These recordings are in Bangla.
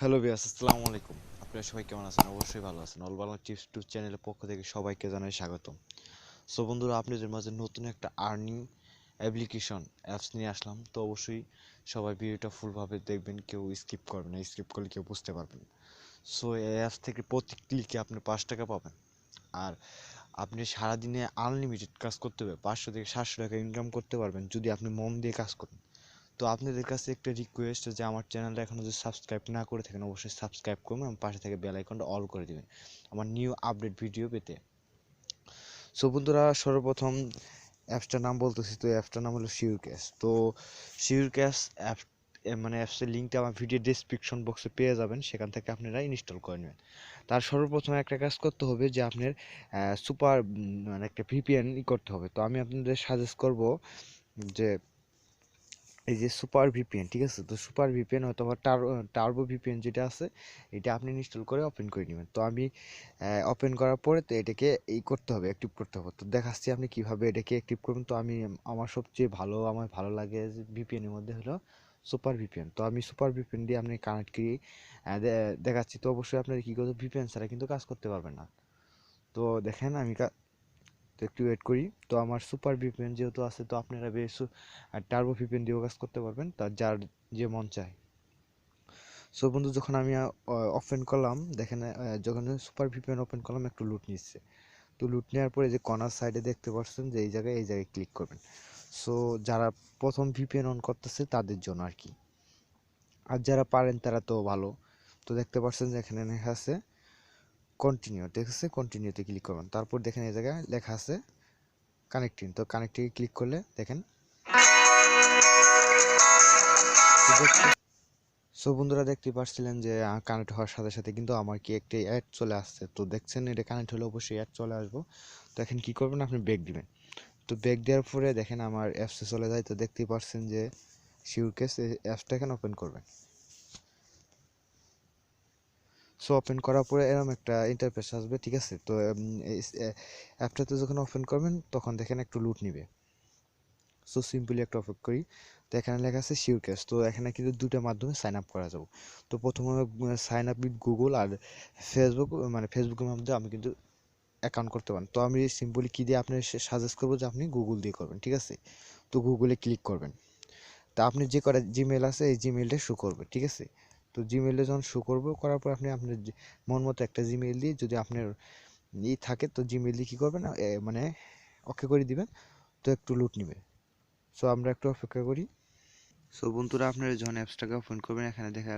হ্যালো ভিউয়ার্স, আসসালামু আলাইকুম। আপনারা সবাই কেমন আছেন? অবশ্যই ভালো আছেন। অল বাংলা টিপস টু চ্যানেলের পক্ষ থেকে সবাইকে জানাই স্বাগতম। সো বন্ধুরা, আপনাদের মাঝে নতুন একটা আর্নিং অ্যাপ্লিকেশন অ্যাপস নিয়ে আসলাম। তো অবশ্যই সবাই ভিডিওটা ফুলভাবে দেখবেন, কেউ স্কিপ করবেন না। স্কিপ করলে কেউ বুঝতে পারবেন না। সো এই অ্যাপস থেকে প্রতি ক্লিকে আপনি 5 টাকা পাবেন। আর আপনি সারাদিনে আনলিমিটেড কাজ করতে হবে, 500 থেকে 700 টাকা ইনকাম করতে পারবেন যদি আপনি মন দিয়ে কাজ করেন। তো আপনাদের কাছে একটা রিকোয়েস্ট যে আমার চ্যানেলটা এখনও যদি সাবস্ক্রাইব না করে থাকেন অবশ্যই সাবস্ক্রাইব করবেন এবং পাশে থেকে বেল আইকনটা অল করে দিবেন আমার নিউ আপডেট ভিডিও পেতে। সো বন্ধুরা, সর্বপ্রথম অ্যাপসটার নাম বলতেছি। তো অ্যাপসটার নাম হলো শিওর ক্যাশ। তো শিওর ক্যাশ অ্যাপ মানে অ্যাপসের লিঙ্কটা আমার ভিডিও ডেসক্রিপশন বক্সে পেয়ে যাবেন, সেখান থেকে আপনারা ইনস্টল করে নেবেন। তার সর্বপ্রথম একটা কাজ করতে হবে যে আপনার সুপার মানে একটা ভিপিএন করতে হবে। তো আমি আপনাদের সাজেস্ট করব যে এই যে সুপার ভিপিএন, ঠিক আছে? তো সুপার ভিপিএন অথবা টার্বো ভিপিএন যেটা আছে, এটা আপনি ইনস্টল করে ওপেন করে নেবেন। তো আমি ওপেন করার পরে তো এটাকে করতে হবে, অ্যাক্টিভ করতে হবে। তো দেখাচ্ছি আপনি কিভাবে এটাকে অ্যাক্টিভ করবেন। তো আমি আমার ভালো লাগে যে ভিপিএনের মধ্যে হলো সুপার ভিপিএন। তো আমি সুপার ভিপিএন দিয়ে আপনি কানেক্ট করি দেখাচ্ছি। তো অবশ্যই আপনার কি করতে, ভিপিএন ছাড়া কিন্তু কাজ করতে পারবেন না। তো দেখেন আমি তো একটু ওয়েট করি। তো আমার সুপার ভিপিএন যেহেতু আছে, তো আপনারা বেশ টার্বো ভিপিএন দিয়েও কাজ করতে পারবেন, তার যার যে মন চায়। সো বন্ধু, যখন আমি ওপেন করলাম, দেখেন যখন সুপার ভিপিএন ওপেন করলাম একটু লুট নিচ্ছে। তো লুট নেওয়ার পরে যে কর্নার সাইডে দেখতে পাচ্ছেন যে এই জায়গায় ক্লিক করবেন। সো যারা প্রথম ভিপিএন অন করতেছে তাদের জন্য আর কি। আর যারা পারেন তারা তো ভালো। তো দেখতে পাচ্ছেন যে এখানে লেখা আছে কন্টিনিউ, ঠিক আছে? কন্টিনিউতে ক্লিক করবেন। তারপর দেখেন এই জায়গায় লেখা আছে কানেক্টিং। তো কানেক্টিংয়ে ক্লিক করলে দেখেন। সো বন্ধুরা, দেখতে পাচ্ছিলেন যে কানেক্ট হওয়ার সাথে সাথে কিন্তু আমার কি একটি অ্যাড চলে আসছে। তো দেখছেন এটা কানেক্ট হলে অবশ্যই অ্যাড চলে আসবো। তো এখন কি করবেন, আপনি ব্যাক দিবেন। তো ব্যাক দেওয়ার পরে দেখেন আমার অ্যাপসে চলে যায়। তো দেখতেই পাচ্ছেন যে শিওরকেস এই অ্যাপসটা এখন ওপেন করবেন। সো ওপেন করার পরে এরকম একটা ইন্টারফেস আসবে, ঠিক আছে? তো অ্যাপটাতে যখন ওপেন করবেন তখন দেখেন একটু লুট নিবে। সো সিম্পলি একটা অফ করি। তো এখানে লেখা আছে শিওর ক্যাশ। তো এখানে কিন্তু দুটো মাধ্যমে সাইন আপ করা যাবে। তো প্রথমে সাইন আপ উইথ গুগল আর ফেসবুক, মানে ফেসবুকের মধ্যে আমি কিন্তু অ্যাকাউন্ট করতে পারেন। তো আমি সিম্পলি কী দিয়ে আপনি সাজেস্ট করবো যে আপনি গুগল দিয়ে করবেন, ঠিক আছে? তো গুগলে ক্লিক করবেন। তা আপনি যে কটা জিমেল আছে এই জিমেলটা শো করবে, ঠিক আছে? তো জিমেলটা যখন শো করবো, করার পর আপনি আপনার মন মতো একটা জিমেল দিয়ে, যদি আপনার থাকে তো জিমেল দিয়ে কী করবেন, মানে ওকে করে দিবেন। তো একটু লুট নিবে। সো আমরা একটু অপেক্ষা করি। সো বন্ধুরা, আপনারা যখন অ্যাপসটাকে ওপেন করবেন এখানে দেখা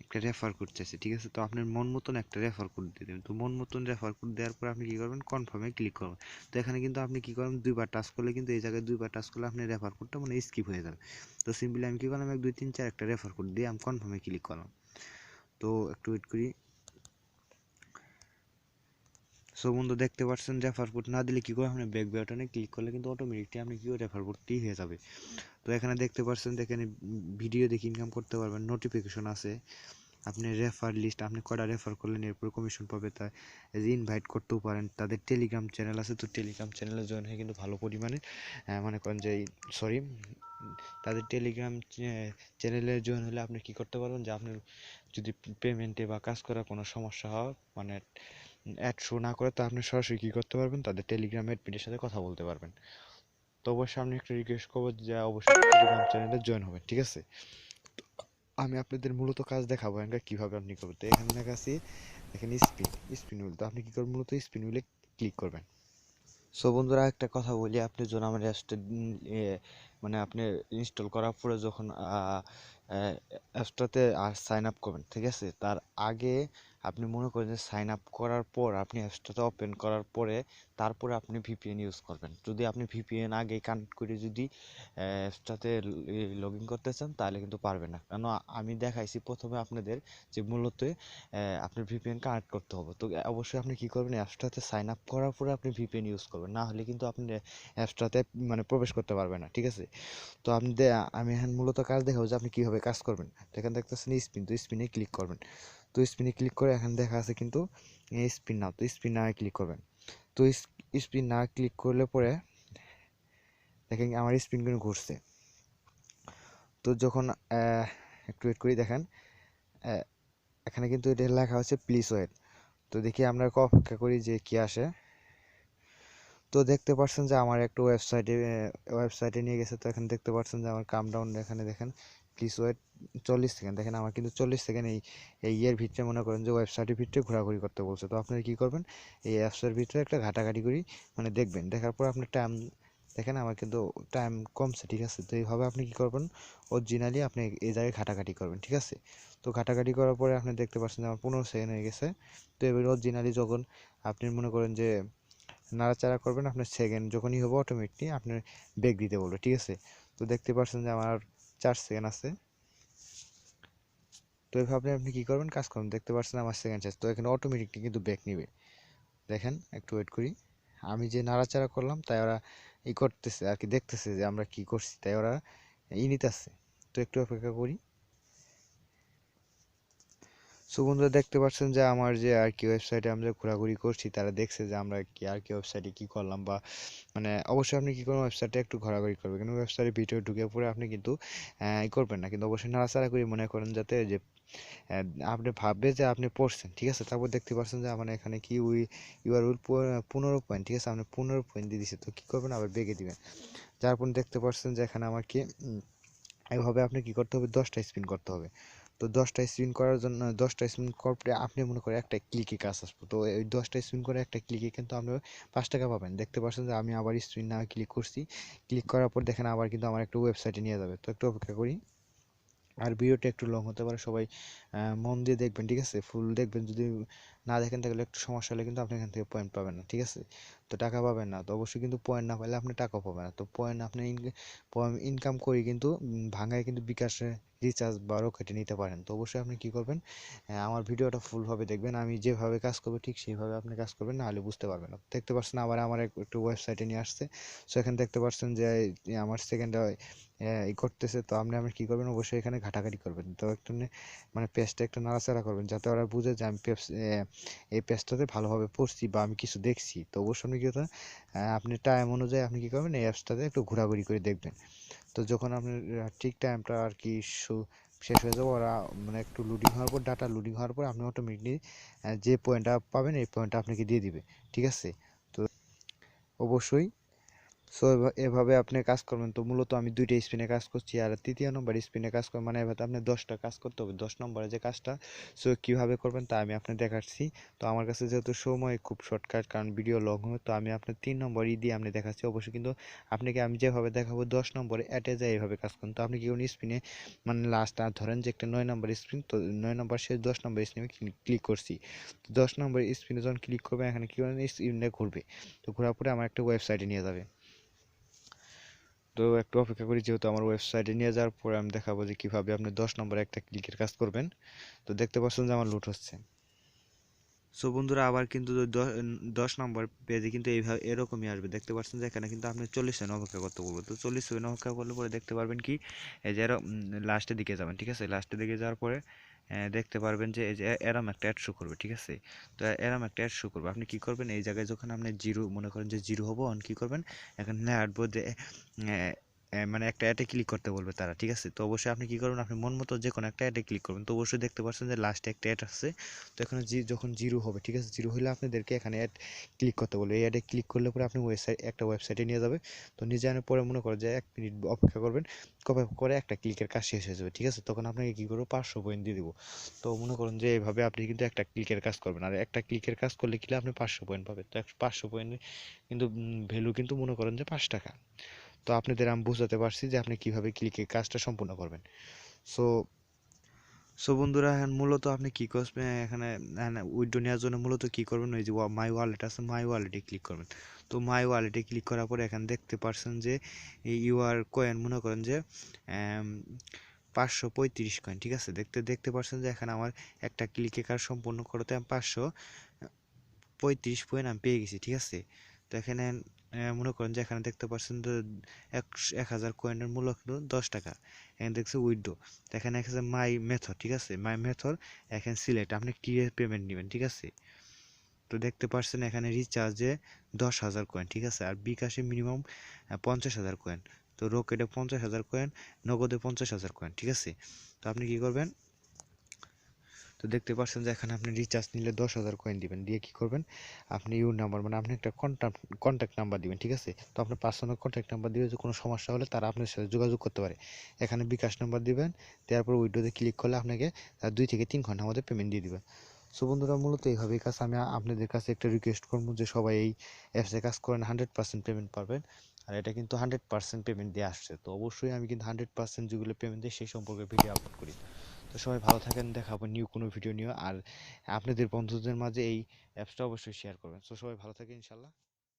একটা রেফার কোড চাইছে, ঠিক আছে? তো আপনার মন মতন একটা রেফার কোড দিয়ে দেবেন। তো মন মতন রেফার কোড দেওয়ার পর আপনি কী করবেন, কনফার্মে ক্লিক করবেন। তো এখানে কিন্তু আপনি কী করবেন, দুইবার টাচ করলে কিন্তু এই জায়গায় দুইবার টাচ করলে আপনার রেফার কোডটা মানে স্কিপ হয়ে যাবে। তো সিম্পলি আমি কী করলাম, 1 2 3 4 একটা রেফার কোড দিয়ে আমি কনফার্মে ক্লিক করলাম। তো একটু ওয়েট করি। সো বন্ধু, দেখতে পাচ্ছেন রেফার কোড না দিলে কী করে, আপনি ব্যাক বাটনে ক্লিক করলে কিন্তু অটোমেটিকলি আপনি কী করে রেফার কোডটি হয়ে যাবে। তো এখানে দেখতে পাচ্ছেন, এখানে ভিডিও দেখে ইনকাম করতে পারবেন, নোটিফিকেশন আছে, আপনি রেফার লিস্ট, আপনি কটা রেফার করলেন এরপর কমিশন পাবে। তা এই যে ইনভাইট করতেও পারেন। তাদের টেলিগ্রাম চ্যানেল আছে, তো টেলিগ্রাম চ্যানেলে জয়েন হয়ে কিন্তু ভালো পরিমাণে মনে করেন যে সরি তাদের টেলিগ্রাম চ্যানেলে জয়েন হলে আপনি কি করতে পারবেন, যে আপনার যদি পেমেন্টে বা কাজ করার কোনো সমস্যা হয়, মানে অ্যাড শো না করে, তো আপনি সরাসরি কী করতে পারবেন, তাদের টেলিগ্রাম অ্যাডমিনের সাথে কথা বলতে পারবেন। তো অবশ্যই আমি একটা রিকোয়েস্ট করবো যে অবশ্যই টেলিগ্রাম চ্যানেলে জয়েন হবেন, ঠিক আছে? আমি আপনাদের মূলত কাজ দেখাবো এখানকার কীভাবে আপনি করবেন। তো এখানে লেখা আছে দেখেন স্পিন হুইল। তো আপনি কী করবেন, মূলত স্পিন হুইলে ক্লিক করবেন। সো বন্ধুরা, একটা কথা বলি, আপনি যখন আমার অ্যাপসটা মানে আপনি ইনস্টল করার পরে যখন অ্যাপসটাতে সাইন আপ করবেন, ঠিক আছে? তার আগে আপনি মনে করেন যে সাইন আপ করার পর আপনি অ্যাপসটাতে ওপেন করার পরে তারপরে আপনি ভিপিএন ইউজ করবেন। যদি আপনি ভিপিএন আগে কানেক্ট করে যদি অ্যাপসটাতে লগ ইন করতে চান তাহলে কিন্তু পারবেন না। কারণ আমি দেখাইছি প্রথমে আপনাদের যে মূলত আপনার ভিপিএন কানেক্ট করতে হবে। তো অবশ্যই আপনি কী করবেন, অ্যাপসটাতে সাইন আপ করার পরে আপনি ভিপিএন ইউজ করবেন, না হলে কিন্তু আপনি অ্যাপসটাতে মানে প্রবেশ করতে পারবেন না, ঠিক আছে? তো আমি এখন মূলত কাজ দেখাবো যে আপনি কীভাবে কাজ করবেন। তো এখানে দেখতেছেন স্পিন, তো স্পিনে ক্লিক করবেন। তো স্পিনে ক্লিক করে এখানে দেখা আছে কিন্তু স্পিন নাও, তো স্পিন নাও ক্লিক করবেন। তো স্পিন না ক্লিক করলে পরে দেখেন আমার স্পিন কিন্তু ঘুরছে। তো যখন একটু ওয়েট করি, দেখেন এখানে কিন্তু এটা লেখা হচ্ছে প্লিজ ওয়েট। তো দেখি আমরা অপেক্ষা করি যে কি আসে। তো দেখতে পাচ্ছেন যে আমার একটা ওয়েবসাইটে নিয়ে গেছে। তো এখানে দেখতে পাচ্ছেন যে আমার কাম ডাউন, এখানে দেখেন প্লিজ ওয়েট 40 সেকেন্ড। দেখেন আমার কিন্তু 40 সেকেন্ড এই ইয়ের ভিতরে মনে করেন যে ওয়েবসাইটের ভিতরে ঘোরাঘুরি করতে বলছে। তো আপনারা কী করবেন, এই অ্যাপসের ভিতরে একটা ঘাটাঘাটি করি মানে দেখবেন, দেখার পর আপনার টাইম দেখেন আমার কিন্তু টাইম কমছে, ঠিক আছে। তো এইভাবে আপনি কী করবেন, অরিজিনালি আপনি এই জায়গায় ঘাটাঘাটি করবেন, ঠিক আছে। তো ঘাটাঘাটি করার পরে আপনি দেখতে পাচ্ছেন যে আমার 15 সেকেন্ড হয়ে গেছে। তো এবার অরিজিনালি যখন আপনি মনে করেন যে নাড়াচাড়া করবেন, আপনার সেকেন্ড যখনই হবে অটোমেটিকলি আপনার ব্রেক দিতে বলবে, ঠিক আছে। তো দেখতে পাচ্ছেন যে আমার 4 সেকেন্ড আছে। তো এইভাবে আপনি কী করবেন, কাজ করবেন। দেখতে পাচ্ছেন আমার সেকেন্ড শেষ। তো এখানে অটোমেটিকলি কিন্তু ব্রেক নিবে। দেখেন একটু ওয়েট করি, আমি যে নাড়াচাড়া করলাম তাই ওরা করতেছে আর কি, দেখতেছে যে আমরা কি করছি, তাই ওরা নিতেছে। তো একটু অপেক্ষা করি। সো বন্ধুরা দেখতে পাচ্ছেন যে আমার যে আর কি ওয়েবসাইটে আমরা ঘোরাঘুরি করছি, তারা দেখছে যে আমরা কি আর কি ওয়েবসাইটে কি করলাম, বা মানে অবশ্যই আপনি কি করবেন, ওয়েবসাইটে একটু ঘোরাঘুরি করবেন, কিন্তু ওয়েবসাইটের ভিতরে ঢুকে পড়ে আপনি কিন্তু করবেন না, কিন্তু অবশ্যই নাড়াচাড়া করে মনে করেন যাতে যে আপনি ভাববে যে আপনি পড়ছেন, ঠিক আছে। তারপর দেখতে পাচ্ছেন যে আমার এখানে কি ইউআর 15 পয়েন্ট, ঠিক আছে, আপনি 15 পয়েন্ট দিয়ে দিচ্ছে। তো কী করবেন, আবার বেগে দিবেন। যার পর দেখতে পাচ্ছেন যে এখানে আমার কি এইভাবে আপনি কি করতে হবে, 10টা স্পিন করতে হবে। তো 10টা স্পিন করার জন্য 10টা স্পিন করার পরে আপনি মনে করেন একটা ক্লিকে কাজ আসবো। তো এই 10টা স্পিন করে একটা ক্লিকে কিন্তু আপনি 5 টাকা পাবেন। দেখতে পাচ্ছেন যে আমি আবার স্পিন না ক্লিক করছি, ক্লিক করার পর দেখেন আবার কিন্তু আমার একটা ওয়েবসাইটে নিয়ে যাবে। তো একটু অপেক্ষা করি। আর ভিডিওটা একটু লং হতে পারে, সবাই মন দিয়ে দেখবেন, ঠিক আছে। ফুল দেখবেন, যদি না দেখেন তাহলে একটু সমস্যা হলে কিন্তু আপনি এখান থেকে পয়েন্ট পাবেন না, ঠিক আছে। তো টাকা পাবেন না। তো অবশ্যই কিন্তু পয়েন্ট না পাইলে আপনি টাকাও পাবেন না। তো পয়েন্ট আপনি ইনকাম করি কিন্তু ভাঙায় কিন্তু বিকাশে রিচার্জ বা রকেটে নিতে পারেন। তো অবশ্যই আপনি কি করবেন, আমার ভিডিওটা ফুলভাবে দেখবেন, আমি যেভাবে কাজ করবো ঠিক সেইভাবে আপনি কাজ করবেন, নাহলে বুঝতে পারবেন না। দেখতে পাচ্ছেন আবার আমার একটু ওয়েবসাইটে নিয়ে আসছে। সো এখানে দেখতে পাচ্ছেন যে আমার সেকেন্ডে করতেছে। তো আপনি কি করবেন, অবশ্যই এখানে ঘাটাঘাটি করবেন। তো একটু মানে পেজটা একটু নাড়াচাড়া করবেন, যাতে ওরা বুঝে যে আমি এই পেজটাতে ভালোভাবে পড়ছি বা আমি কিছু দেখছি। তো অবশ্যই আপনি কি করবেন, আপনি টাইম অনুযায়ী আপনি কি করবেন, এই অ্যাপসটাতে একটু ঘোরাঘুরি করে দেখবেন। তো যখন আপনি ঠিক টাইমটা আর কি শেষ হয়ে যাবে, ওরা মানে একটু লোডিং হওয়ার পর, ডাটা লোডিং হওয়ার পর আপনি অটোমেটিকলি যে পয়েন্টটা পাবেন এই পয়েন্টটা আপনাকে দিয়ে দিবে, ঠিক আছে। তো অবশ্যই সো এভাবে আপনি কাজ করবেন। তো মূলত আমি 2টা স্পিনে কাজ করছি, আর 3য় নম্বর স্পিনে কাজ করবেন, মানে এভাবে আপনি 10টা কাজ করতে হবে, 10 নম্বরে যে কাজটা। সো কীভাবে করবেন তা আমি আপনাকে দেখাচ্ছি। তো আমার কাছে যেহেতু সময় খুব শর্টকাট, কারণ ভিডিও লং হয়, তো আমি আপনার 3 নম্বর দিয়ে আপনি দেখাচ্ছি। অবশ্যই কিন্তু আপনাকে আমি যেভাবে দেখাবো 10 নম্বরে অ্যাটে যায় এইভাবে কাজ করুন। তো আপনি কি করুন, স্পিনে মানে লাস্ট আর ধরেন যে একটা 9 নম্বর স্পিন, তো 9 নম্বর শেষ 10 নম্বর স্পিনে ক্লিক করছি। তো 10 নম্বর স্পিনে যখন ক্লিক করবেন, এখানে কী করেন, স্পিনটা ঘুরবে। তো ঘোরার পরে আমার একটা ওয়েবসাইটে নিয়ে যাবে। তো একটু অপেক্ষা করি, যেহেতু আমার ওয়েবসাইটে নিয়ে যাওয়ার পরে আমি দেখাবো যে কীভাবে আপনি 10 নম্বরে একটা ক্লিকের কাজ করবেন। তো দেখতে পাচ্ছেন যে আমার লুট হচ্ছে। সো বন্ধুরা আবার কিন্তু 10 নম্বর পেজে কিন্তু এইভাবে এরকমই আসবে। দেখতে পাচ্ছেন যে এখানে কিন্তু আপনি 40 সেকেন্ড অপেক্ষা করতে বলবো। তো 40 সেকেন্ড অপেক্ষা করলে পরে দেখতে পারবেন কি, এই যে লাস্টের দিকে যাবেন, ঠিক আছে। লাস্টের দিকে যাওয়ার পরে দেখতে পারবেন যে এই যে এরম একটা অ্যাড শো করবে, ঠিক আছে। তো এরম একটা অ্যাড শো করবে। আপনি কি করবেন, এই জায়গায় যখন আপনি জিরো মনে করেন যে জিরো হবো, কি করবেন, এখানে আসবো যে মানে একটা অ্যাডে ক্লিক করতে বলবে তারা, ঠিক আছে। তো অবশ্যই আপনি কি করবেন, আপনি মন মতো যে কোনো একটা অ্যাডে ক্লিক করবেন। তো অবশ্যই দেখতে পাচ্ছেন যে লাস্টে একটা অ্যাড আসছে। তো এখানে যখন জিরো হবে, ঠিক আছে, জিরো হলে আপনাদেরকে এখানে অ্যাড ক্লিক করতে বলবে। এই অ্যাডে ক্লিক করলে পরে আপনি একটা ওয়েবসাইটে নিয়ে যাবে। তো নিজে আনার পরে মনে করেন যে 1 মিনিট অপেক্ষা করবেন, করে একটা ক্লিকের কাজ শেষ হয়ে যাবে, ঠিক আছে। তখন আপনাকে কী করবো, 500 পয়েন্ট দিয়ে দিব। তো মনে করেন যে এইভাবে আপনি কিন্তু একটা ক্লিকের কাজ করবেন, আর একটা ক্লিকের কাজ করলে কি আপনি 500 পয়েন্ট পাবেন। তো 500 পয়েন্ট কিন্তু ভ্যালু কিন্তু মনে করেন যে 5 টাকা। তো আপনাদের আমি বোঝাতে পারছি যে আপনি কিভাবে ক্লিকের কাজটা সম্পূর্ণ করবেন। সো বন্ধুরা এখন মূলত আপনি কি করবেন, এখানে উইথড্র নেওয়ার জন্য মূলত কি করবেন, ওই যে মাই ওয়ালেট আছে, মাই ওয়ালেটে ক্লিক করবেন। তো মাই ওয়ালেটে ক্লিক করার পরে এখানে দেখতে পাচ্ছেন যে ইউআর কয়েন মনে করেন যে 535 কয়েন, ঠিক আছে। দেখতে পাচ্ছেন যে এখানে আমার একটা ক্লিকে কাজ সম্পূর্ণ করতে আমি 535 পয়েন্ট আমি পেয়ে গেছি, ঠিক আছে। তো এখানে মনে করেন যে এখানে দেখতে পাচ্ছেন যে 1000 কয়েনের মূল্য কিন্তু 10 টাকা। এখানে দেখছে উইথড্র, এখানে আছে মাই মেথড, ঠিক আছে। মাই মেথড এখানে সিলেক্ট, আপনি কি পেমেন্ট নেবেন, ঠিক আছে। তো দেখতে পাচ্ছেন এখানে রিচার্জে 10,000 কয়েন, ঠিক আছে। আর বিকাশে মিনিমাম 50,000 কয়েন। তো রকেটে 50,000 কয়েন, নগদে 50,000 কয়েন, ঠিক আছে। তো আপনি কি করবেন, তো দেখতে পাচ্ছেন যে এখানে আপনি রিচার্জ নিলে 10,000 কয়েন দিবেন, দিয়ে কি করবেন আপনি ইউর নাম্বার মানে আপনি একটা কন্ট্যাক্ট নাম্বার দিবেন, ঠিক আছে। তো আপনার পার্সোনাল কন্ট্যাক্ট নাম্বার দিলে যে কোনো সমস্যা হলে তারা আপনার সাথে যোগাযোগ করতে পারে। এখানে বিকাশ নাম্বার দিবেন, তারপর উইড্রোতে ক্লিক করলে আপনাকে 2 থেকে 3 ঘন্টার মধ্যে পেমেন্ট দিয়ে দিবে। সো বন্ধুরা মূলত এইভাবেই কাজ। আমি আপনাদের কাছে একটা রিকোয়েস্ট করবো যে সবাই এই অ্যাপসে কাজ করেন, 100% পেমেন্ট পাবেন। আর এটা কিন্তু 100% পেমেন্ট দিয়ে আসছে, তো অবশ্যই আমি কিন্তু 100% যেগুলো পেমেন্ট দিই সেই সম্পর্কে ভিডিও আপলোড করি। তো সবাই ভালো থাকেন, দেখা হবে নিউ কোনো ভিডিও নিয়ে। আর আপনাদের বন্ধুদের মাঝে এই অ্যাপসটা অবশ্যই শেয়ার করবেন। তো সবাই ভালো থাকেন, ইনশাল্লাহ।